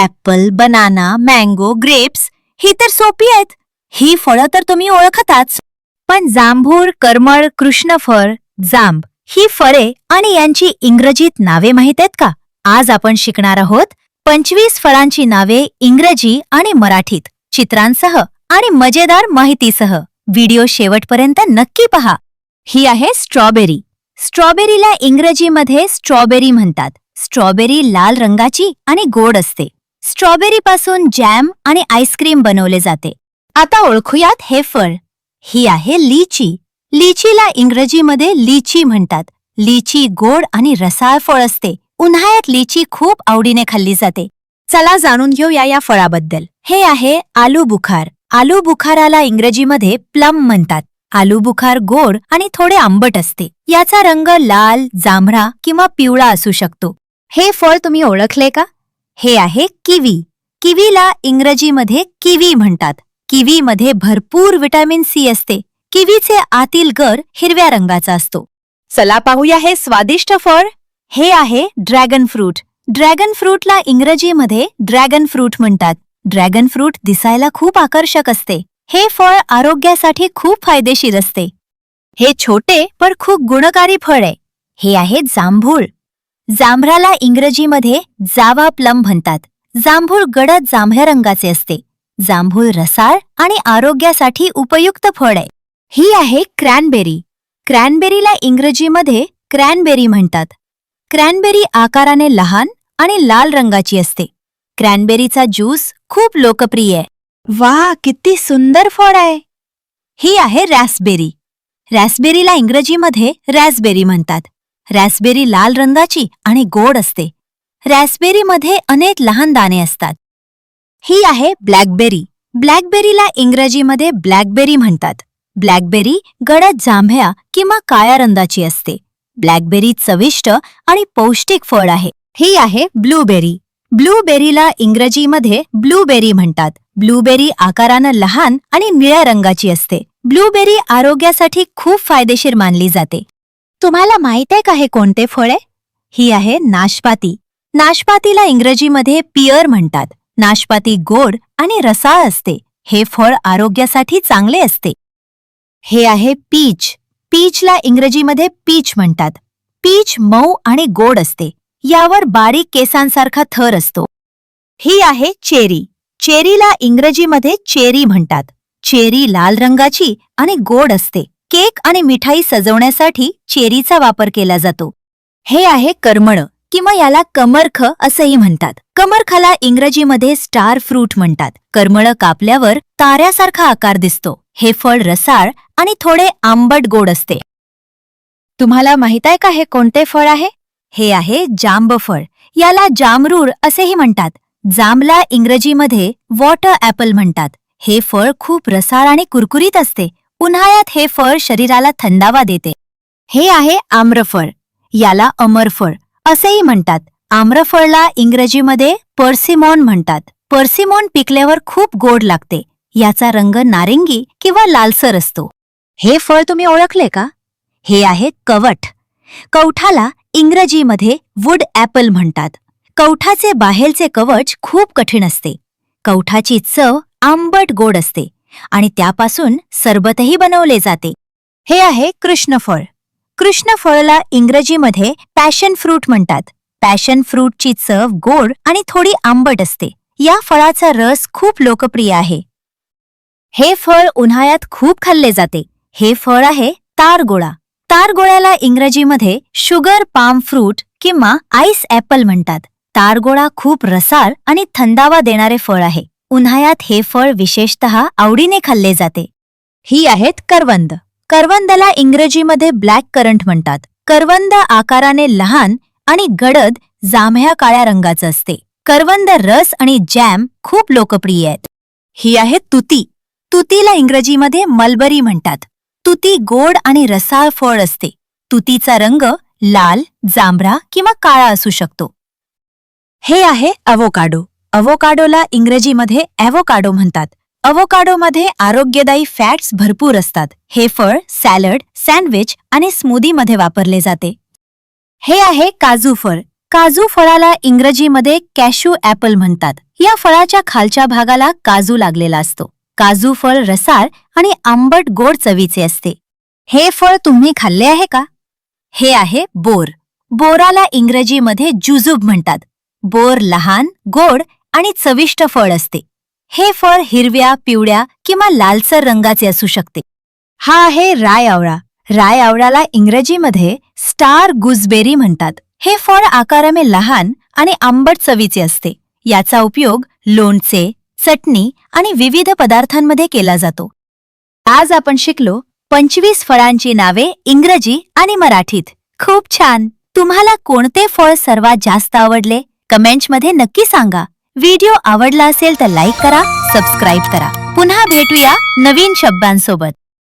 Apple, banana, mango, grapes ही तर सोपी आहेत. ही फळं तर तुम्ही ओळखताच. पण जांभूळ, करमळ, कृष्णफळ, जांब ही फळे आणि यांची इंग्रजीत नावे माहीत आहेत का? आज आपण शिकणार आहोत 25 फळांची नावे इंग्रजी आणि मराठीत, चित्रांसह आणि मजेदार माहितीसह. व्हिडिओ शेवटपर्यंत नक्की पहा. ही आहे स्ट्रॉबेरी. स्ट्रॉबेरीला इंग्रजीमध्ये स्ट्रॉबेरी म्हणतात. स्ट्रॉबेरी लाल रंगाची आणि गोड असते. स्ट्रॉबेरीपासून जॅम आणि आईस्क्रीम बनवले जाते. आता ओळखूयात हे फळ. ही आहे लीची. लीचीला इंग्रजीमध्ये लीची म्हणतात. लीची गोड आणि रसाळ फळ असते. उन्हाळ्यात लीची खूप आवडीने खाल्ली जाते. चला जाणून घेऊया या फळाबद्दल. हे आहे आलू बुखार. आलू बुखाराला इंग्रजीमध्ये प्लम म्हणतात. आलू बुखार गोड आणि थोडे आंबट असते. याचा रंग लाल, जांभळा किंवा पिवळा असू शकतो. हे फळ तुम्ही ओळखले का? हे आहे किवी. किवीला इंग्रजीमध्ये किवी म्हणतात. किवीमध्ये भरपूर व्हिटॅमिन सी असते. किवीचे आतील गर हिरव्या रंगाचा असतो. चला पाहूया हे स्वादिष्ट फळ. हे आहे ड्रॅगन फ्रूट. ड्रॅगन फ्रूटला इंग्रजीमध्ये ड्रॅगन फ्रूट म्हणतात. ड्रॅगन फ्रूट दिसायला खूप आकर्षक असते. हे फळ आरोग्यासाठी खूप फायदेशीर असते. हे छोटे पण खूप गुणकारी फळ आहे. हे आहे जांभूळ. जांभळाला इंग्रजीमध्ये जावा प्लम म्हणतात. जांभूळ गडद जांभळ्या रंगाचे असते. जांभूळ रसाळ आणि आरोग्यासाठी उपयुक्त फळ आहे. ही आहे क्रॅनबेरी. क्रॅनबेरीला इंग्रजीमध्ये क्रॅनबेरी म्हणतात. क्रॅनबेरी आकाराने लहान आणि लाल रंगाची असते. क्रॅनबेरीचा ज्यूस खूप लोकप्रिय आहे. वाह, किती सुंदर फळ आहे. ही आहे रॅस्पबेरी. रॅस्पबेरीला इंग्रजीमध्ये रॅस्पबेरी म्हणतात. रॅस्पबेरी लाल रंगाची आणि गोड असते. रॅस्पबेरीमध्ये अनेक लहान दाणे असतात. ही आहे ब्लॅकबेरी. ब्लॅकबेरीला इंग्रजीमध्ये ब्लॅकबेरी म्हणतात. ब्लॅकबेरी गडद जांभळ्या किंवा काळ्या रंगाची असते. ब्लॅकबेरी चविष्ट आणि पौष्टिक फळ आहे. ही आहे ब्लूबेरी. ब्लूबेरीला इंग्रजीमध्ये ब्लूबेरी म्हणतात. ब्लूबेरी आकारानं लहान आणि निळ्या रंगाची असते. ब्लूबेरी आरोग्यासाठी खूप फायदेशीर मानली जाते. तुम्हाला माहित आहे का हे कोणते फळ आहे? ही आहे नाशपाती. नाशपातीला इंग्रजीमध्ये पियर म्हणतात. नाशपाती गोड आणि रसाळ असते. हे फळ आरोग्यासाठी चांगले असते. हे आहे पीच. पीचला इंग्रजीमध्ये पीच म्हणतात. पीच मऊ आणि गोड असते. यावर बारीक केसांसारखा थर असतो. ही आहे चेरी. चेरीला इंग्रजीमध्ये चेरी म्हणतात. चेरी लाल रंगाची आणि गोड असते. केक आणि मिठाई सजवण्यासाठी चेरीचा वापर केला जातो. हे आहे करमळ किंवा याला कमरख असंही म्हणतात. कमरखाला इंग्रजीमध्ये स्टार फ्रूट म्हणतात. करमळ कापल्यावर ताऱ्यासारखा आकार दिसतो. हे फळ रसाळ आणि थोडे आंबट गोड असते. तुम्हाला माहित आहे का हे कोणते फळ आहे? हे आहे जांबफळ. याला जामरूळ असेही म्हणतात. जांबला इंग्रजीमध्ये वॉटर ऍपल म्हणतात. हे फळ खूप रसाळ आणि कुरकुरीत असते. उन्हाळ्यात हे फळ शरीराला थंडावा देते. हे आहे आम्रफळ. याला अमरफळ असेही म्हणतात. आम्रफळला इंग्रजीमध्ये पर्सिमॉन म्हणतात. पर्सिमॉन पिकल्यावर खूप गोड लागते. याचा रंग नारिंगी किंवा लालसर असतो. हे फळ तुम्ही ओळखले का? हे आहे कवठ. कवठाला इंग्रजीमध्ये वुड ऍपल म्हणतात. कवठाचे बाहेरचे कवच खूप कठीण असते. कवठाची चव आंबट गोड असते आणि त्यापासून सरबतही बनवले जाते. हे आहे कृष्णफळ. कृष्णफळला इंग्रजीमध्ये पॅशन फ्रूट म्हणतात. पॅशन फ्रूटची चव गोड आणि थोडी आंबट असते. या फळाचा रस खूप लोकप्रिय आहे. हे फळ उन्हाळ्यात खूप खाल्ले जाते. हे फळ आहे तारगोळा. तारगोळ्याला इंग्रजीमध्ये शुगर पाम फ्रूट किंवा आईस ऍपल म्हणतात. तारगोळा खूप रसाळ आणि थंडावा देणारे फळ आहे. उन्हाळ्यात हे फळ विशेषतः आवडीने खाल्ले जाते. ही आहेत करवंद. करवंदला इंग्रजीमध्ये ब्लॅक करंट म्हणतात. करवंद आकाराने लहान आणि गडद जांभळ्या काळ्या रंगाचं असते. करवंद रस आणि जॅम खूप लोकप्रिय आहेत. ही आहे तुती. तुतीला इंग्रजीमध्ये मलबरी म्हणतात. तुती गोड आणि रसाळ फळ असते. तुतीचा रंग लाल, जांभळा किंवा काळा असू शकतो. हे आहे अवोकाडो. अवोकाडोला इंग्रजीमध्ये ॲव्होकाडो म्हणतात. अवोकाडोमध्ये आरोग्यदायी फॅट्स भरपूर असतात. हे फळ सॅलड, सँडविच आणि स्मूदीमध्ये वापरले जाते. हे आहे काजू फळ. काजू फळाला इंग्रजीमध्ये कॅशू ॲपल म्हणतात. या फळाच्या खालच्या भागाला काजू लागलेला असतो. काजू फळ रसाळ आणि आंबट गोड चवीचे असते. हे फळ तुम्ही खाल्ले आहे का? हे आहे बोर. बोराला इंग्रजीमध्ये जुजुब म्हणतात. बोर लहान, गोड आणि चविष्ट फळ असते. हे फळ हिरव्या, पिवळ्या किंवा लालसर रंगाचे असू शकते. हा आहे राय आवळा. राय आवळ्याला इंग्रजीमध्ये स्टार गुजबेरी म्हणतात. हे फळ आकाराने लहान आणि आंबट चवीचे असते. याचा उपयोग लोणचे, चटणी आणि विविध पदार्थांमध्ये केला जातो. आज आपण शिकलो 25 फळांची नावे इंग्रजी आणि मराठीत. खूप छान. तुम्हाला कोणते फळ सर्वात जास्त आवडले? कमेंट्समध्ये नक्की सांगा. व्हिडिओ आवडला असेल तर लाईक करा, सबस्क्राईब करा. पुन्हा भेटूया नवीन शब्दांसोबत.